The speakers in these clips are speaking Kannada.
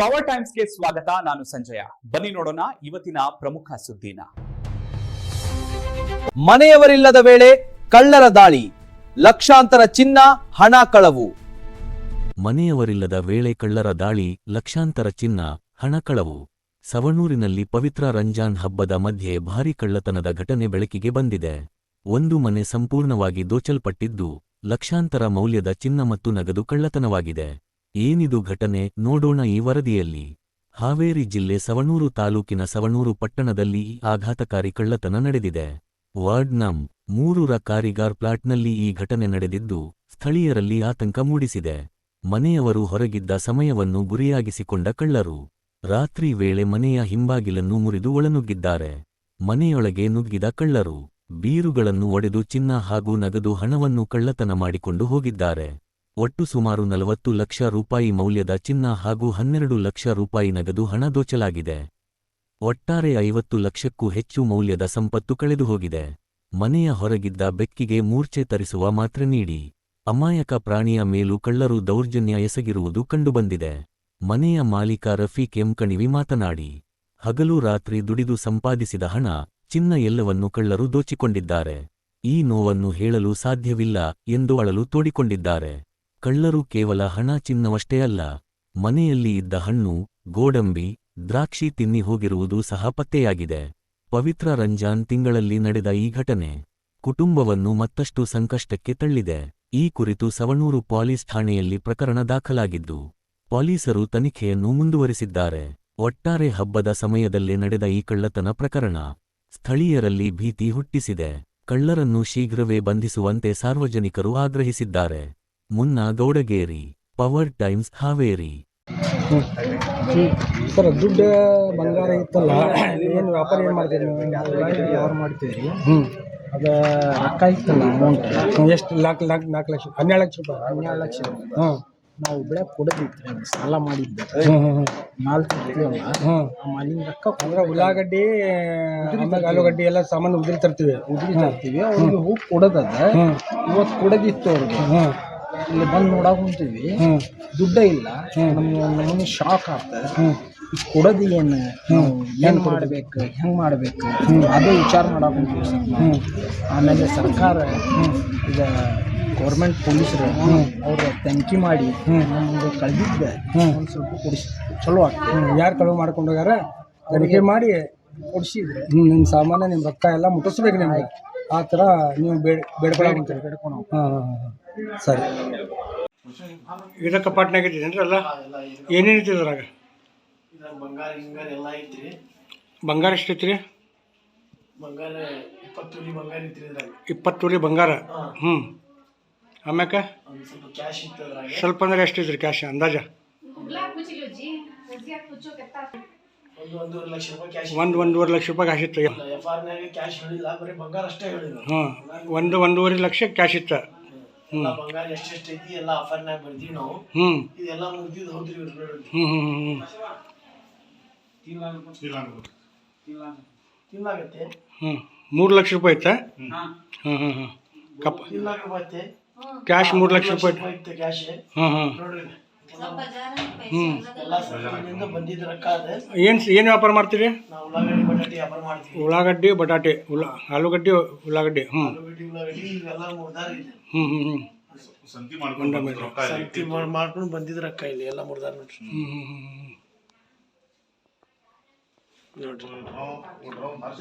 ಪವರ್ ಟೈಮ್ಸ್ಗೆ ಸ್ವಾಗತ. ನಾನು ಸಂಜಯ. ಬನ್ನಿ ನೋಡೋಣ ಇವತ್ತಿನ ಪ್ರಮುಖ ಸುದ್ದಿನ. ಮನೆಯವರಿಲ್ಲದ ವೇಳೆ ಕಳ್ಳರ ದಾಳಿ, ಲಕ್ಷಾಂತರ ಚಿನ್ನ, ಹಣ ಕಳವು. ಮನೆಯವರಿಲ್ಲದ ವೇಳೆ ಕಳ್ಳರ ದಾಳಿ, ಲಕ್ಷಾಂತರ ಚಿನ್ನ, ಹಣ ಕಳವು. ಸವಣೂರಿನಲ್ಲಿ ಪವಿತ್ರ ರಂಜಾನ್ ಹಬ್ಬದ ಮಧ್ಯೆ ಭಾರೀ ಕಳ್ಳತನದ ಘಟನೆ ಬೆಳಕಿಗೆ ಬಂದಿದೆ. ಒಂದು ಮನೆ ಸಂಪೂರ್ಣವಾಗಿ ದೋಚಲ್ಪಟ್ಟಿದ್ದು, ಲಕ್ಷಾಂತರ ಮೌಲ್ಯದ ಚಿನ್ನ ಮತ್ತು ನಗದು ಕಳ್ಳತನವಾಗಿದೆ. ಏನಿದು ಘಟನೆ, ನೋಡೋಣ ಈ ವರದಿಯಲ್ಲಿ. ಹಾವೇರಿ ಜಿಲ್ಲೆ ಸವಣೂರು ತಾಲೂಕಿನ ಸವಣೂರು ಪಟ್ಟಣದಲ್ಲಿ ಈ ಆಘಾತಕಾರಿ ಕಳ್ಳತನ ನಡೆದಿದೆ. ವಾರ್ಡ್ ನಂ. 3ರ ಕಾರಿಗಾರ್ ಪ್ಲಾಟ್ನಲ್ಲಿ ಈ ಘಟನೆ ನಡೆದಿದ್ದು, ಸ್ಥಳೀಯರಲ್ಲಿ ಆತಂಕ ಮೂಡಿಸಿದೆ. ಮನೆಯವರು ಹೊರಗಿದ್ದ ಸಮಯವನ್ನು ಗುರಿಯಾಗಿಸಿಕೊಂಡ ಕಳ್ಳರು ರಾತ್ರಿ ವೇಳೆ ಮನೆಯ ಹಿಂಬಾಗಿಲನ್ನು ಮುರಿದು ಒಳನುಗ್ಗಿದ್ದಾರೆ. ಮನೆಯೊಳಗೆ ನುಗ್ಗಿದ ಕಳ್ಳರು ಬೀರುಗಳನ್ನು ಒಡೆದು ಚಿನ್ನ ಹಾಗೂ ನಗದು ಹಣವನ್ನು ಕಳ್ಳತನ ಮಾಡಿಕೊಂಡು ಹೋಗಿದ್ದಾರೆ. ಒಟ್ಟು ಸುಮಾರು 40 ಲಕ್ಷ ರೂಪಾಯಿ ಮೌಲ್ಯದ ಚಿನ್ನ ಹಾಗೂ 12 ಲಕ್ಷ ರೂಪಾಯಿ ನಗದು ಹಣ ದೋಚಲಾಗಿದೆ. ಒಟ್ಟಾರೆ 50 ಲಕ್ಷಕ್ಕೂ ಹೆಚ್ಚು ಮೌಲ್ಯದ ಸಂಪತ್ತು ಕಳೆದುಹೋಗಿದೆ. ಮನೆಯ ಹೊರಗಿದ್ದ ಬೆಕ್ಕಿಗೆ ಮೂರ್ಛೆ ತರಿಸುವ ಮಾತ್ರೆ ನೀಡಿ ಅಮಾಯಕ ಪ್ರಾಣಿಯ ಮೇಲೂ ಕಳ್ಳರು ದೌರ್ಜನ್ಯ ಎಸಗಿರುವುದು ಕಂಡುಬಂದಿದೆ. ಮನೆಯ ಮಾಲೀಕ ರಫೀಕ್ ಎಂ ಕಣಿವಿ ಮಾತನಾಡಿ, ಹಗಲು ರಾತ್ರಿ ದುಡಿದು ಸಂಪಾದಿಸಿದ ಹಣ, ಚಿನ್ನ ಎಲ್ಲವನ್ನೂ ಕಳ್ಳರು ದೋಚಿಕೊಂಡಿದ್ದಾರೆ. ಈ ನೋವನ್ನು ಹೇಳಲು ಸಾಧ್ಯವಿಲ್ಲ ಎಂದು ಅಳಲು ತೋಡಿಕೊಂಡಿದ್ದಾರೆ. ಕಳ್ಳರು ಕೇವಲ ಹಣ ಚಿನ್ನವಷ್ಟೇ ಅಲ್ಲ, ಮನೆಯಲ್ಲಿ ಇದ್ದ ಹಣ್ಣು, ಗೋಡಂಬಿ, ದ್ರಾಕ್ಷಿ ತಿನ್ನಿ ಹೋಗಿರುವುದು ಸಹ ಪತ್ತೆಯಾಗಿದೆ. ಪವಿತ್ರ ರಂಜಾನ್ ತಿಂಗಳಲ್ಲಿ ನಡೆದ ಈ ಘಟನೆ ಕುಟುಂಬವನ್ನು ಮತ್ತಷ್ಟು ಸಂಕಷ್ಟಕ್ಕೆ ತಳ್ಳಿದೆ. ಈ ಕುರಿತು ಸವಣೂರು ಪೊಲೀಸ್ ಠಾಣೆಯಲ್ಲಿ ಪ್ರಕರಣ ದಾಖಲಾಗಿದ್ದು, ಪೊಲೀಸರು ತನಿಖೆಯನ್ನು ಮುಂದುವರಿಸಿದ್ದಾರೆ. ಒಟ್ಟಾರೆ ಹಬ್ಬದ ಸಮಯದಲ್ಲೇ ನಡೆದ ಈ ಕಳ್ಳತನ ಪ್ರಕರಣ ಸ್ಥಳೀಯರಲ್ಲಿ ಭೀತಿ ಹುಟ್ಟಿಸಿದೆ. ಕಳ್ಳರನ್ನು ಶೀಘ್ರವೇ ಬಂಧಿಸುವಂತೆ ಸಾರ್ವಜನಿಕರು ಆಗ್ರಹಿಸಿದ್ದಾರೆ. ಮುನ್ನಾ Gowdageri, power times, Haveri. Sir, ದುಡ್ಡು ಬಂಗಾರ ಇತ್ತಲ್ಲ, ಏನು ವ್ಯಾಪಾರ ಏನು ಮಾಡ್ತೀರಿ ನೀವು? ಯಾರು ಮಾಡ್ತೀರಿ? ಅದು ರೊಕ್ಕ ಇತ್ತಲ್ಲ, ಅಮೌಂಟ್ ಎಷ್ಟು? 4 ಲಕ್ಷ, 12 ಲಕ್ಷ ರೂಪಾಯಿ. 12 ಲಕ್ಷ. ನಾವು ಬೆಳಗ್ಗೆ ಕೊಡೋದಿತ್ತು, ಸಾಲ ಮಾಡಿದ್ದೆ. ಮಾಲ್ ತರ್ತೀವಲ್ಲ, ಆ ಮಾಲಿನ ರೊಕ್ಕ ಅಂದ್ರೆ ಉಳ್ಳಾಗಡ್ಡಿ, ಆಲೂಗಡ್ಡಿ ಎಲ್ಲ ಸಾಮಾನು ಉದುರಿ ತರ್ತೀವಿ. ಅವ್ರಿಗೆ ಹೋಗಿ ಕೊಡೋದದ. ಇವತ್ತು ಕೊಡೋದಿತ್ತು ಅವ್ರಿಗೆ. ಇಲ್ಲಿ ಬಂದು ನೋಡಾಕ ಕುಂತೀವಿ, ದುಡ್ಡೇ ಇಲ್ಲ. ನಮಗೆ ಶಾಕ್ ಆಗ್ತದೆ. ಕೊಡೋದು ಏನು, ಏನು ಮಾಡಬೇಕು, ಹೆಂಗೆ ಮಾಡಬೇಕು, ಅದೇ ವಿಚಾರ ಮಾಡಾಕ ಕುಂತೀವಿ ಸರ್ ನಾವು. ಆಮೇಲೆ ಸರ್ಕಾರ ಈಗ ಗೌರ್ಮೆಂಟ್ ಪೊಲೀಸರು ಅವ್ರ ತನಿಖೆ ಮಾಡಿ ನಮ್ಗೆ ಕಳೆದಿದ್ದೆ ಒಂದು ಸ್ವಲ್ಪ ಕೊಡಿಸಿ ಚಲೋ ಆಗ್ತದೆ. ಯಾರು ಕಳುವು ಮಾಡ್ಕೊಂಡು ಹೋಗ್ಯಾರ ತನಿಖೆ ಮಾಡಿ ಕೊಡಿಸಿದ್ರೆ ನಿಮ್ಮ ಸಾಮಾನ್ಯ, ನಿಮ್ಮ ರೊಕ್ಕ ಎಲ್ಲ ಮುಟ್ಟಿಸ್ಬೇಕು ನಿಮ್ಗೆ. ಆ ಥರ ನೀವು ಬೇಡ್ಕೊಳಂತೀರಿ. ಬೇಡ್ಕೊಂಡು ಸರಿ. ಇದಕ್ಕೆ ಪಾಟ್ನಾಗ ಇಟ್ಟಿದ್ದೇನೆ ಅಲ್ಲ, ಏನೇನು ಇತ್ತು ಅದ್ರಾಗ? ಬಂಗಾರ ಗಿಂಗಾರ ಎಲ್ಲ ಐತ್ರಿ. ಬಂಗಾರ ಎಷ್ಟು ಐತ್ರಿ? ಬಂಗಾರ 20 ತೊಲಿ ಬಂಗಾರ ಐತ್ರಿ ಇದ್ರಾಗ. 20 ತೊಲಿ ಬಂಗಾರ. ಆಮ್ಯಾಕ ಸ್ವಲ್ಪ ಕ್ಯಾಶ್ ಇತ್ತು ಅದ್ರಾಗ. ಸ್ವಲ್ಪ ಅಂದ್ರೆ ಎಷ್ಟು ಐತ್ರಿ ಕ್ಯಾಶ್ ಅಂದಾಜ? 1.5 ಲಕ್ಷ ರೂಪಾಯಿ ಕ್ಯಾಶ್. 1.5 ಲಕ್ಷ ರೂಪಾಯಿ ಕ್ಯಾಶ್ ಇತ್ತು. FR ನಾಗ ಕ್ಯಾಶ್ ಹೇಳಿಲ್ಲ, ಬರೀ ಬಂಗಾರ ಅಷ್ಟೇ ಹೇಳಿದ್ರು. 1.5 ಲಕ್ಷ ಕ್ಯಾಶ್ ಇತ್ತು. ಬಂಗಾರ ಎಷ್ಟೆಷ್ಟು ಐತಿ ಎಲ್ಲ ಆಫರ್ ನಾಗ ಬರ್ತೀವಿ ನಾವು. ಇದೆಲ್ಲ ಮುಗಿದು ಹೋದ್ರಿ ತಿನ್ನಾಗತ್ತೆ. 3 ಲಕ್ಷ ರೂಪಾಯಿ ಇತ್ತ. 3 ಲಕ್ಷ ರೂಪಾಯಿ ಕ್ಯಾಶ್. 3 ಲಕ್ಷ ರೂಪಾಯಿ ಇತ್ತು ಕ್ಯಾಶ್. ನೋಡ್ರಿ, ಎಲ್ಲ ಸರ್ಕಾರದಿಂದ ಬಂದಿದ್ದ ರೊಕ್ಕ ಅದ. ಏನು ವ್ಯಾಪಾರ ಮಾಡ್ತೀರಿ? ನಾವು ಉಳ್ಳಾಗಡ್ಡಿ ಬಟಾಟೆ ವ್ಯಾಪಾರ ಮಾಡ್ತೀವಿ. ಉಳ್ಳಾಗಡ್ಡಿ ಬಟಾಟೆ, ಆಲೂಗಡ್ಡಿ, ಉಳ್ಳಾಗಡ್ಡಿ. ಆಲೂಗಡ್ಡಿ ಉಳ್ಳಾಗಡ್ಡಿ ಇವೆಲ್ಲ 3 ಇದೆ. ಸಂತಿ ಮಾಡ್ಕೊಂಡು ಬಂದಿದ್ದ ರೊಕ್ಕ ಇಲ್ಲಿ ಎಲ್ಲ 3 ನೋಡ್ರಿ.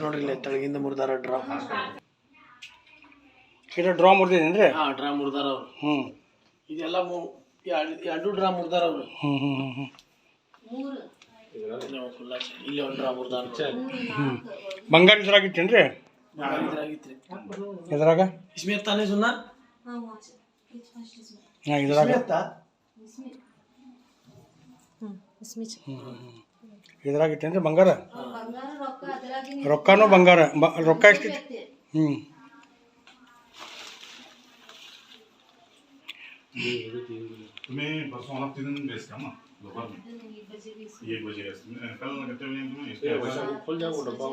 ನೋಡ್ರಿ ಇಲ್ಲಿ ತೆಳಗಿಂದ 3 ಡ್ರಾ. ಇದು ಡ್ರಾ ಮುರಿದೇನ್ರಿ? ಡ್ರಾ 3 ಅವ್ರು. ಇದೆಲ್ಲ 2 ಡ್ರಾ 3 ಅವ್ರು. ಇಲ್ಲಿ 1 ಡ್ರಾ 3. ಬಂಗಾರ ಇದ್ರಾಗ ಇತ್ತೇನ್ರಿ? ಇದ್ರಾಗಿತ್ರಿ. ಇದ್ರಾಗ ಇಸ್ಮೇತ್ ತಾನೇ ಸುನ್ನ. ಇದ್ರಾಗ ಇದ್ರಾಗ ಇತ್ತೇನ್ರಿ ಬಂಗಾರ? ರೊಕ್ಕನೂ ಬಂಗಾರ. ರೊಕ್ಕ ಎಷ್ಟಿತ್ತು? तुम्हें परसों आना 3 दिन बेस का ना दोपहर में 1 बजे कल लगते हुए खुल जाएगा डब्बा।